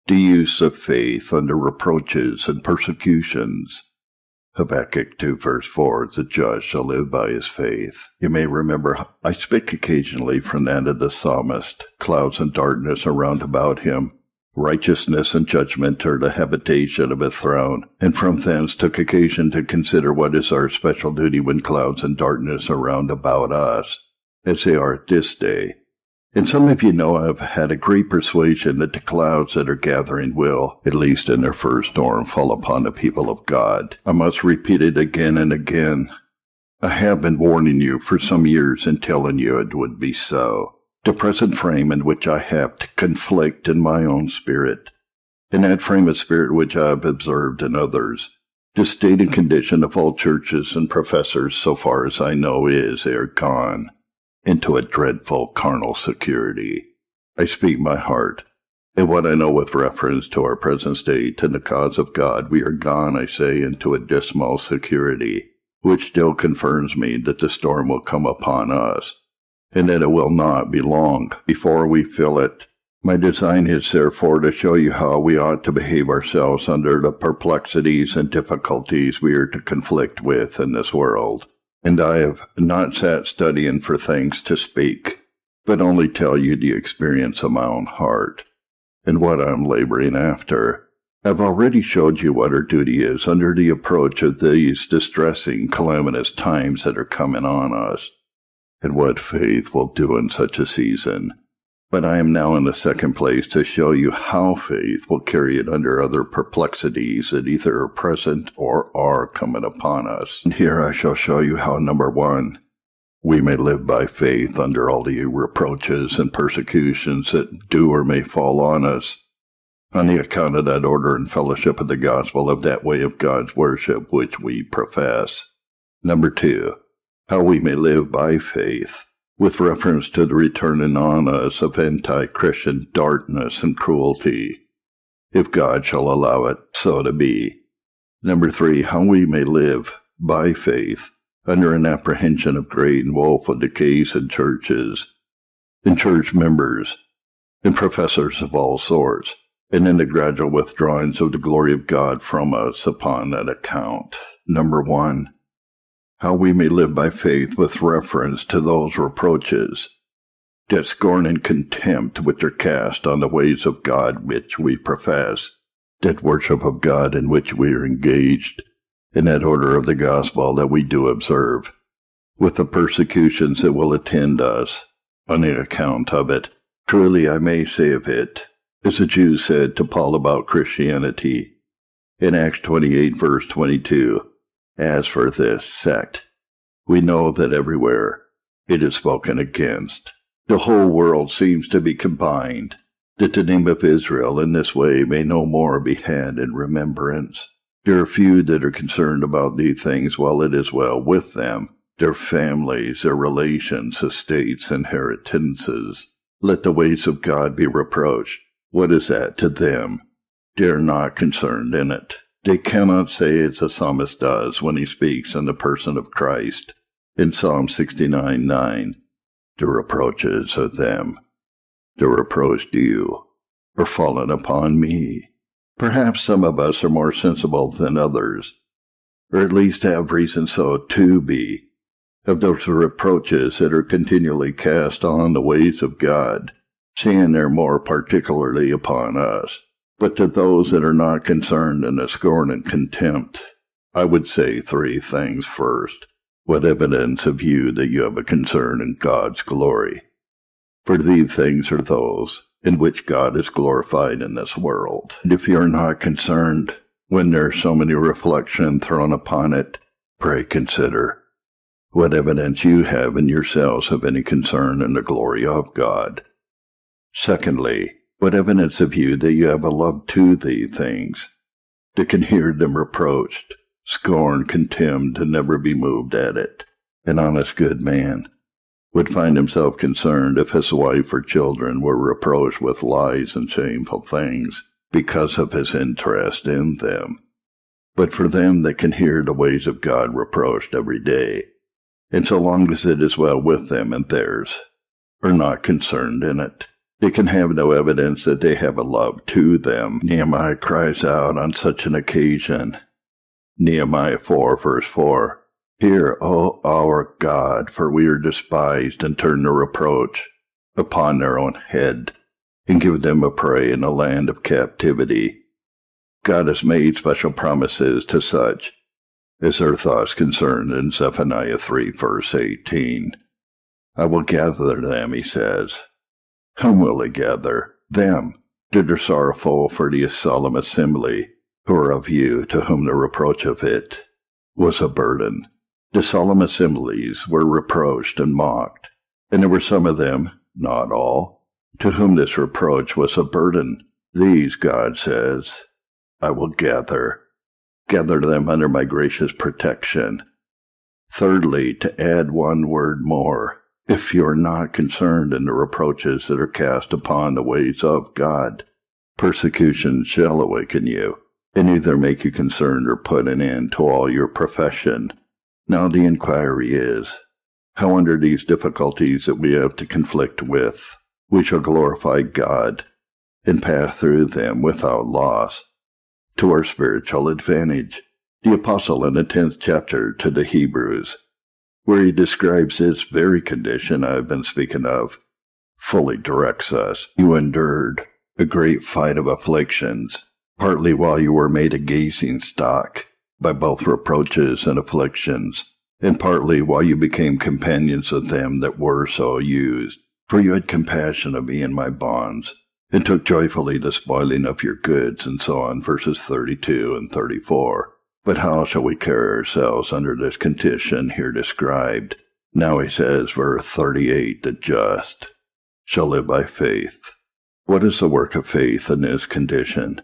the use of faith under reproaches and persecutions. Habakkuk 2 verse 4, the just shall live by his faith. You may remember I speak occasionally from that of the psalmist. Clouds and darkness are round about him. Righteousness and judgment are the habitation of his throne, and from thence took occasion to consider what is our special duty when clouds and darkness are round about us, as they are at this day. And some of you know I have had a great persuasion that the clouds that are gathering will, at least in their first storm, fall upon the people of God. I must repeat it again and again. I have been warning you for some years and telling you it would be so. The present frame in which I have to conflict in my own spirit, in that frame of spirit which I have observed in others, the state and condition of all churches and professors, so far as I know, is they are gone into a dreadful carnal security. I speak my heart, and what I know with reference to our present state and the cause of God, we are gone, I say, into a dismal security, which still confirms me that the storm will come upon us, and that it will not be long before we feel it. My design is therefore to show you how we ought to behave ourselves under the perplexities and difficulties we are to conflict with in this world. And I have not sat studying for things to speak, but only tell you the experience of my own heart, and what I am laboring after. I have already showed you what our duty is under the approach of these distressing, calamitous times that are coming on us, and what faith will do in such a season. But I am now in the second place to show you how faith will carry it under other perplexities that either are present or are coming upon us. And here I shall show you how, number one, we may live by faith under all the reproaches and persecutions that do or may fall on us, on the account of that order and fellowship of the gospel of that way of God's worship which we profess. Number two, how we may live by faith, with reference to the returning on us of anti-Christian darkness and cruelty, if God shall allow it so to be. Number three, how we may live by faith under an apprehension of great and woeful decays in churches, in church members, in professors of all sorts, and in the gradual withdrawings of the glory of God from us upon that account. Number one, how we may live by faith with reference to those reproaches, that scorn and contempt which are cast on the ways of God which we profess, that worship of God in which we are engaged, in that order of the gospel that we do observe, with the persecutions that will attend us on the account of it. Truly I may say of it, as the Jews said to Paul about Christianity, in Acts 28 verse 22, as for this sect, we know that everywhere it is spoken against. The whole world seems to be combined, that the name of Israel in this way may no more be had in remembrance. There are few that are concerned about these things while it is well with them, their families, their relations, estates, inheritances. Let the ways of God be reproached. What is that to them? They are not concerned in it. They cannot say as the psalmist does when he speaks in the person of Christ in Psalm 69:9, the reproaches of them, the reproach to you, are fallen upon me. Perhaps some of us are more sensible than others, or at least have reason so to be, of those reproaches that are continually cast on the ways of God, seeing they're more particularly upon us. But to those that are not concerned in the scorn and contempt, I would say three things. First, what evidence have you that you have a concern in God's glory? For these things are those in which God is glorified in this world. And if you are not concerned when there are so many reflections thrown upon it, pray consider what evidence you have in yourselves of any concern in the glory of God. Secondly, what evidence have you that you have a love to these things, that can hear them reproached, scorned, contemned, and never be moved at it? An honest good man would find himself concerned if his wife or children were reproached with lies and shameful things because of his interest in them. But for them that can hear the ways of God reproached every day, and so long as it is well with them and theirs, are not concerned in it, They can have no evidence that they have a love to them. Nehemiah cries out on such an occasion. Nehemiah 4, verse 4. Hear, O our God, for we are despised, and turn the reproach upon their own head, and give them a prey in a land of captivity. God has made special promises to such as their thoughts concerned in Zephaniah 3, verse 18. I will gather them, he says. Whom will he gather? Them, that are sorrowful for the solemn assembly, who are of you, to whom the reproach of it was a burden. The solemn assemblies were reproached and mocked, and there were some of them, not all, to whom this reproach was a burden. These, God says, I will gather them under my gracious protection. Thirdly, to add one word more, if you are not concerned in the reproaches that are cast upon the ways of God, persecution shall awaken you, and either make you concerned or put an end to all your profession. Now the inquiry is, how under these difficulties that we have to conflict with, we shall glorify God and pass through them without loss, to our spiritual advantage. The Apostle in the 10th chapter to the Hebrews, where he describes this very condition I have been speaking of, fully directs us. You endured a great fight of afflictions, partly while you were made a gazing stock by both reproaches and afflictions, and partly while you became companions of them that were so used. For you had compassion of me in my bonds, and took joyfully the spoiling of your goods, and so on, verses 32 and 34. But how shall we carry ourselves under this condition here described? Now he says, verse 38, the just shall live by faith. What is the work of faith in this condition?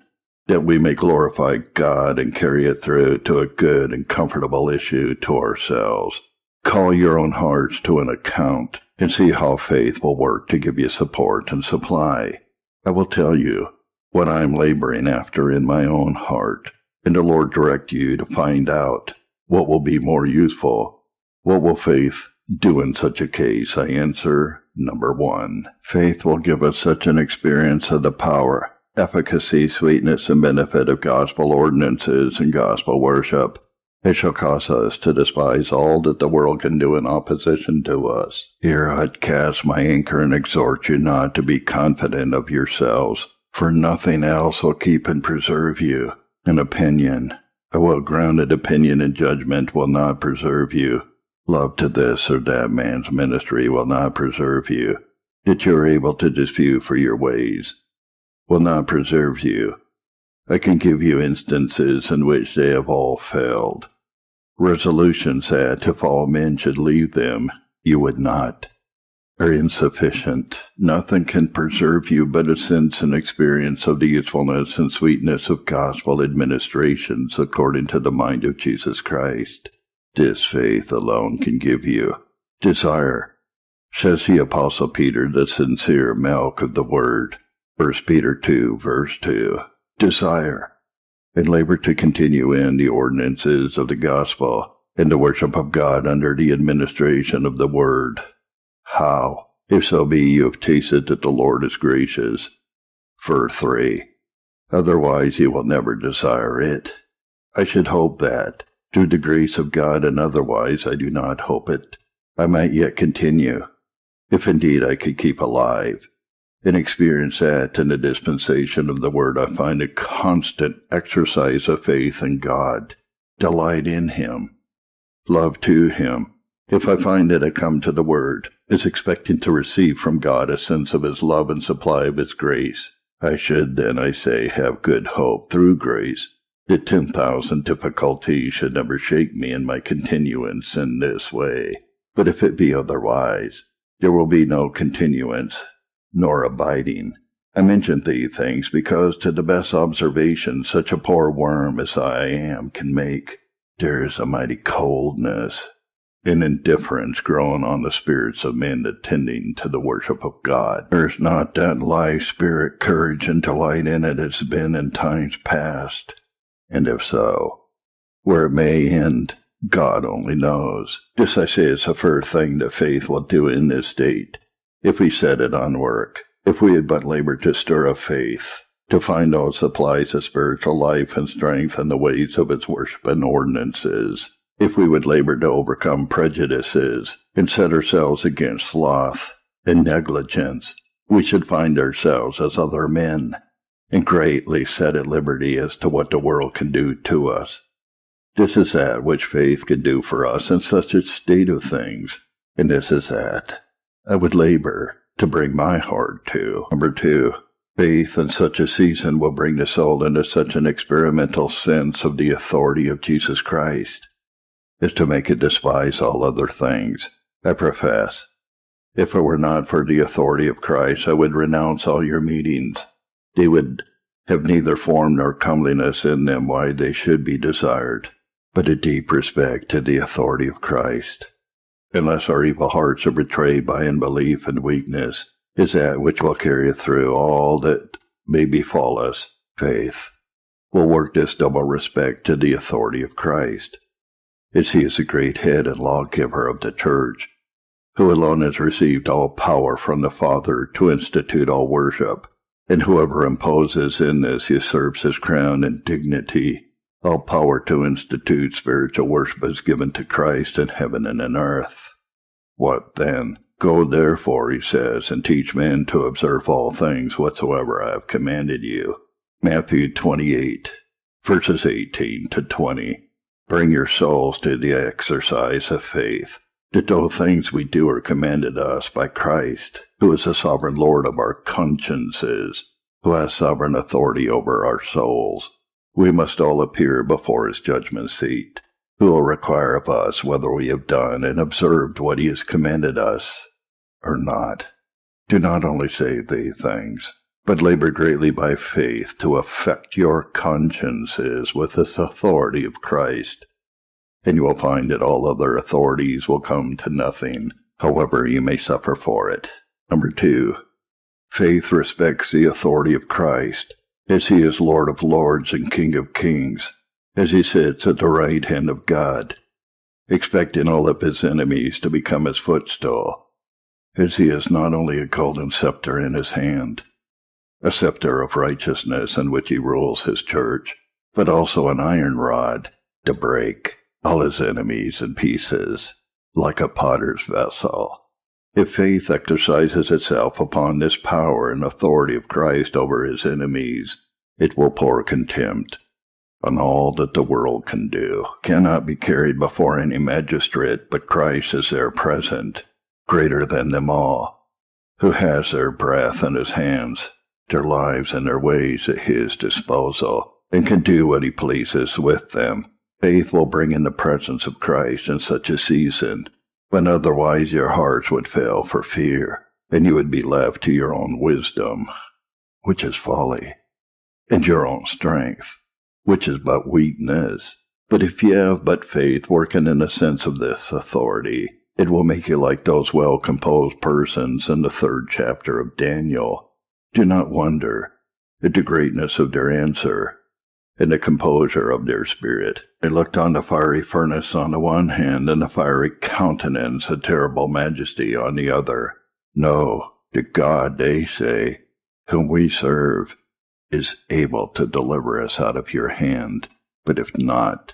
That we may glorify God and carry it through to a good and comfortable issue to ourselves. Call your own hearts to an account, and see how faith will work to give you support and supply. I will tell you what I am laboring after in my own heart, and the Lord direct you to find out what will be more useful. What will faith do in such a case? I answer, number 1, faith will give us such an experience of the power, efficacy, sweetness, and benefit of gospel ordinances and gospel worship. It shall cause us to despise all that the world can do in opposition to us. Here I cast my anchor and exhort you not to be confident of yourselves, for nothing else will keep and preserve you. An opinion, a well-grounded opinion and judgment will not preserve you. Love to this or that man's ministry will not preserve you. That you are able to dispute for your ways will not preserve you. I can give you instances in which they have all failed. Resolutions that, if all men should leave them, you would not, are insufficient. Nothing can preserve you but a sense and experience of the usefulness and sweetness of gospel administrations according to the mind of Jesus Christ. This faith alone can give you. Desire, says the Apostle Peter, the sincere milk of the Word. 1 Peter 2, verse 2. Desire, and labor to continue in the ordinances of the gospel, and the worship of God under the administration of the Word. How? If so be you have tasted that the Lord is gracious. Verse 3. Otherwise you will never desire it. I should hope that, through the grace of God, and otherwise I do not hope it, I might yet continue, if indeed I could keep alive, and experience that in the dispensation of the Word I find a constant exercise of faith in God, delight in Him, love to Him. If I find that I come to the Word as expecting to receive from God a sense of His love and supply of His grace, I should then, I say, have good hope through grace that 10,000 difficulties should never shake me in my continuance in this way. But if it be otherwise, there will be no continuance, nor abiding. I mention these things because to the best observation such a poor worm as I am can make, there is a mighty coldness and indifference growing on the spirits of men attending to the worship of God. There is not that life, spirit, courage, and delight in it as been in times past, and if so, where it may end, God only knows. This I say is the first thing that faith will do in this state, if we set it on work. If we had but labored to stir up faith, to find those supplies of spiritual life and strength in the ways of its worship and ordinances, if we would labor to overcome prejudices and set ourselves against sloth and negligence, we should find ourselves as other men, and greatly set at liberty as to what the world can do to us. This is that which faith can do for us in such a state of things, and this is that I would labor to bring my heart to. Number 2, faith in such a season will bring the soul into such an experimental sense of the authority of Jesus Christ as to make it despise all other things. I profess, if it were not for the authority of Christ, I would renounce all your meetings. They would have neither form nor comeliness in them why they should be desired, but a deep respect to the authority of Christ. Unless our evil hearts are betrayed by unbelief and weakness, is that which will carry through all that may befall us. Faith will work this double respect to the authority of Christ, as he is the great head and lawgiver of the church, who alone has received all power from the Father to institute all worship, and whoever imposes in this usurps his crown and dignity. All power to institute spiritual worship is given to Christ in heaven and in earth. What then? Go therefore, he says, and teach men to observe all things whatsoever I have commanded you. Matthew 28, verses 18 to 20. Bring your souls to the exercise of faith, that those things we do are commanded us by Christ, who is the sovereign Lord of our consciences, who has sovereign authority over our souls. We must all appear before his judgment seat, who will require of us whether we have done and observed what he has commanded us or not. Do not only say these things, but labor greatly by faith to affect your consciences with this authority of Christ, and you will find that all other authorities will come to nothing, however you may suffer for it. Number 2, faith respects the authority of Christ, as he is Lord of lords and King of kings, as he sits at the right hand of God, expecting all of his enemies to become his footstool, as he has not only a golden scepter in his hand, a scepter of righteousness in which he rules his church, but also an iron rod to break all his enemies in pieces, like a potter's vessel. If faith exercises itself upon this power and authority of Christ over his enemies, it will pour contempt on all that the world can do. Cannot be carried before any magistrate, but Christ is there present, greater than them all, who has their breath in his hands, their lives and their ways at his disposal, and can do what he pleases with them. Faith will bring in the presence of Christ in such a season, when otherwise your hearts would fail for fear, and you would be left to your own wisdom, which is folly, and your own strength, which is but weakness. But if you have but faith working in the sense of this authority, it will make you like those well-composed persons in the 3rd chapter of Daniel. Do not wonder at the greatness of their answer and the composure of their spirit. They looked on the fiery furnace on the one hand, and the fiery countenance of terrible majesty on the other. No, the God, they say, whom we serve, is able to deliver us out of your hand. But if not,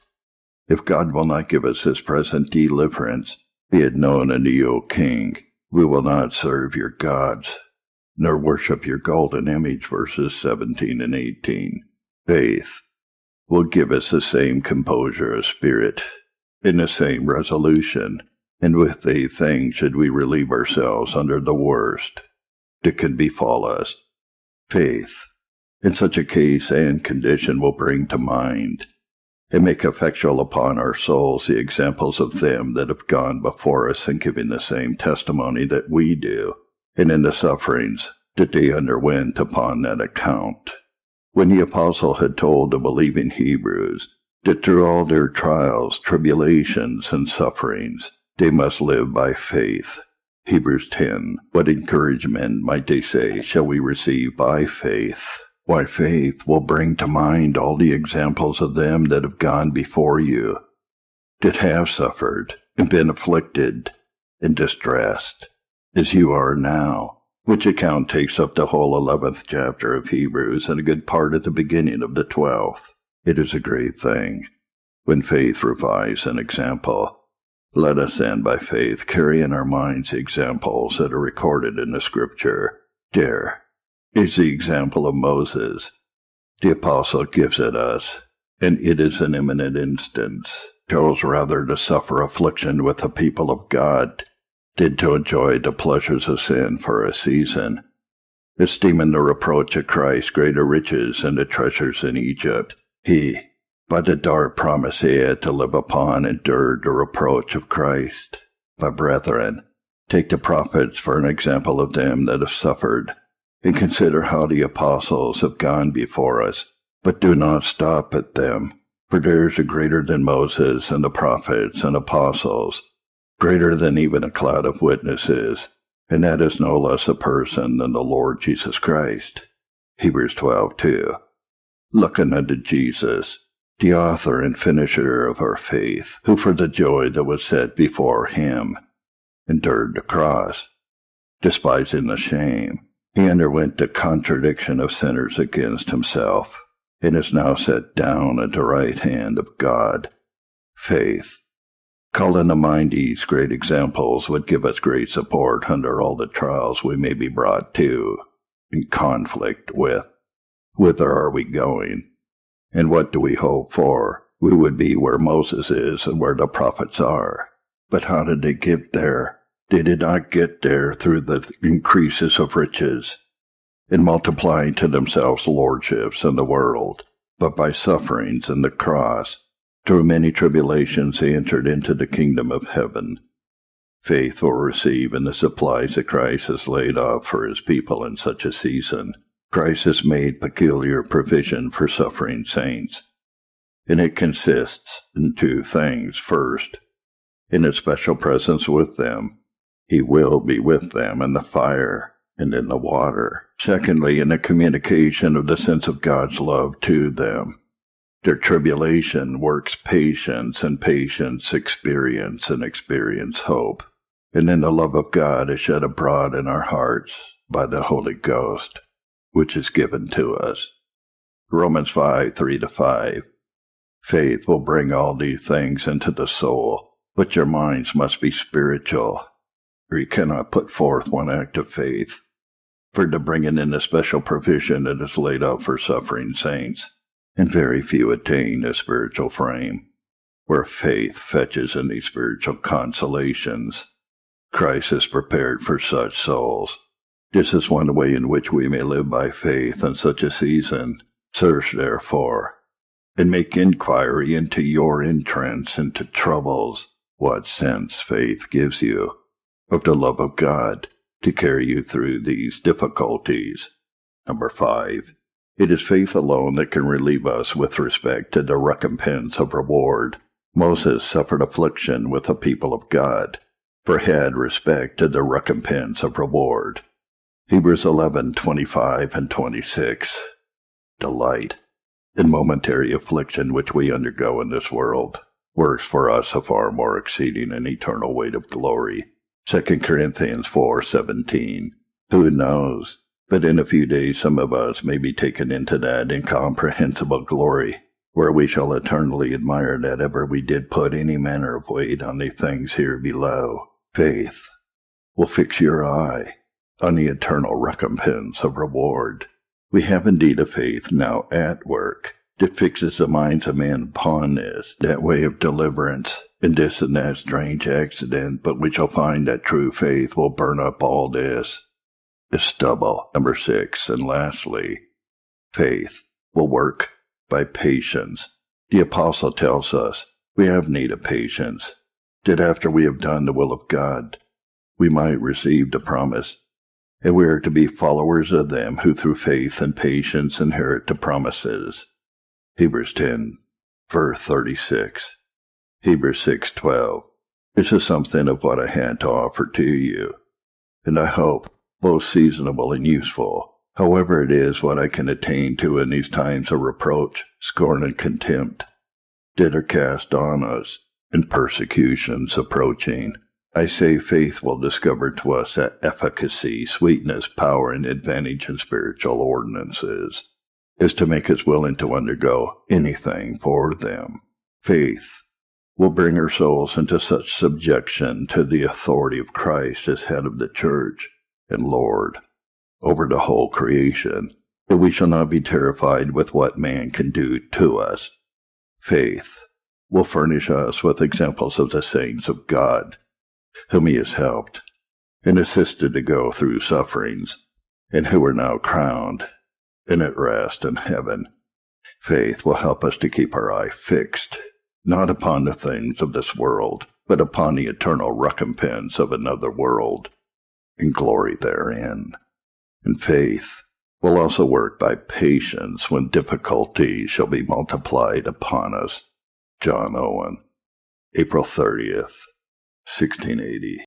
if God will not give us his present deliverance, be it known unto you, O King, we will not serve your gods, nor worship your golden image, verses 17 and 18. Faith will give us the same composure of spirit, in the same resolution, and with these things should we relieve ourselves under the worst that can befall us. Faith, in such a case and condition, will bring to mind and make effectual upon our souls the examples of them that have gone before us in giving the same testimony that we do, and in the sufferings that they underwent upon that account. When the apostle had told the believing Hebrews that through all their trials, tribulations, and sufferings, they must live by faith, Hebrews 10, what encouragement, might they say, shall we receive by faith? Why, faith will bring to mind all the examples of them that have gone before you, that have suffered and been afflicted and distressed, as you are now. which account takes up the whole 11th chapter of Hebrews and a good part at the beginning of the 12th. It is a great thing when faith revives an example. Let us then, by faith, carry in our minds the examples that are recorded in the Scripture. There is the example of Moses. The apostle gives it us, and it is an eminent instance. Chose rather to suffer affliction with the people of God, than to enjoy the pleasures of sin for a season, esteeming the reproach of Christ greater riches than the treasures in Egypt. He, by the dark promise he had to live upon, endured the reproach of Christ. My brethren, take the prophets for an example of them that have suffered, and consider how the apostles have gone before us. But do not stop at them, for there is a greater than Moses and the prophets and apostles, greater than even a cloud of witnesses, and that is no less a person than the Lord Jesus Christ. Hebrews 12:2. Looking unto Jesus, the author and finisher of our faith, who for the joy that was set before him endured the cross, despising the shame. He underwent the contradiction of sinners against himself, and is now set down at the right hand of God. Faith. Calling to mind these great examples would give us great support under all the trials we may be brought to, in conflict with. Whither are we going? And what do we hope for? We would be where Moses is and where the prophets are. But how did they get there? They did not get there through the increases of riches, in multiplying to themselves lordships in the world, but by sufferings and the cross. Through many tribulations they entered into the kingdom of heaven. Faith will receive in the supplies that Christ has laid up for his people in such a season. Christ has made peculiar provision for suffering saints, and it consists in two things. First, in his special presence with them. He will be with them in the fire and in the water. Secondly, in the communication of the sense of God's love to them. Their tribulation works patience, and patience experience, and experience hope. And then the love of God is shed abroad in our hearts by the Holy Ghost, which is given to us. Romans 5:3-5. Faith will bring all these things into the soul, but your minds must be spiritual, or you cannot put forth one act of faith, for to bring it in a special provision that is laid out for suffering saints. And very few attain a spiritual frame, where faith fetches in these spiritual consolations. Christ has prepared for such souls. This is one way in which we may live by faith in such a season. Search therefore, and make inquiry into your entrance into troubles, what sense faith gives you of the love of God to carry you through these difficulties. Number 5. It is faith alone that can relieve us with respect to the recompense of reward. Moses suffered affliction with the people of God, for had respect to the recompense of reward. Hebrews 11:25-26. Delight in momentary affliction which we undergo in this world works for us a far more exceeding and eternal weight of glory. 2 Corinthians 4:17. Who knows? But in a few days some of us may be taken into that incomprehensible glory, where we shall eternally admire that ever we did put any manner of weight on the things here below. Faith will fix your eye on the eternal recompense of reward. We have indeed a faith now at work that fixes the minds of men upon this, that way of deliverance, in this and that strange accident, but we shall find that true faith will burn up all this is stubble. Number 6, and lastly, faith will work by patience. The apostle tells us we have need of patience, that after we have done the will of God, we might receive the promise, and we are to be followers of them who through faith and patience inherit the promises. Hebrews 10:36. Hebrews 6:12. This is something of what I had to offer to you, and I hope both seasonable and useful. However, it is what I can attain to in these times of reproach, scorn, and contempt that are cast on us, and persecutions approaching. I say faith will discover to us that efficacy, sweetness, power, and advantage in spiritual ordinances is to make us willing to undergo anything for them. Faith will bring our souls into such subjection to the authority of Christ as head of the church and Lord over the whole creation, that we shall not be terrified with what man can do to us. Faith will furnish us with examples of the saints of God, whom he has helped and assisted to go through sufferings, and who are now crowned and at rest in heaven. Faith will help us to keep our eye fixed, not upon the things of this world, but upon the eternal recompense of another world, and glory therein. And faith will also work by patience when difficulties shall be multiplied upon us. John Owen, April 30th, 1680.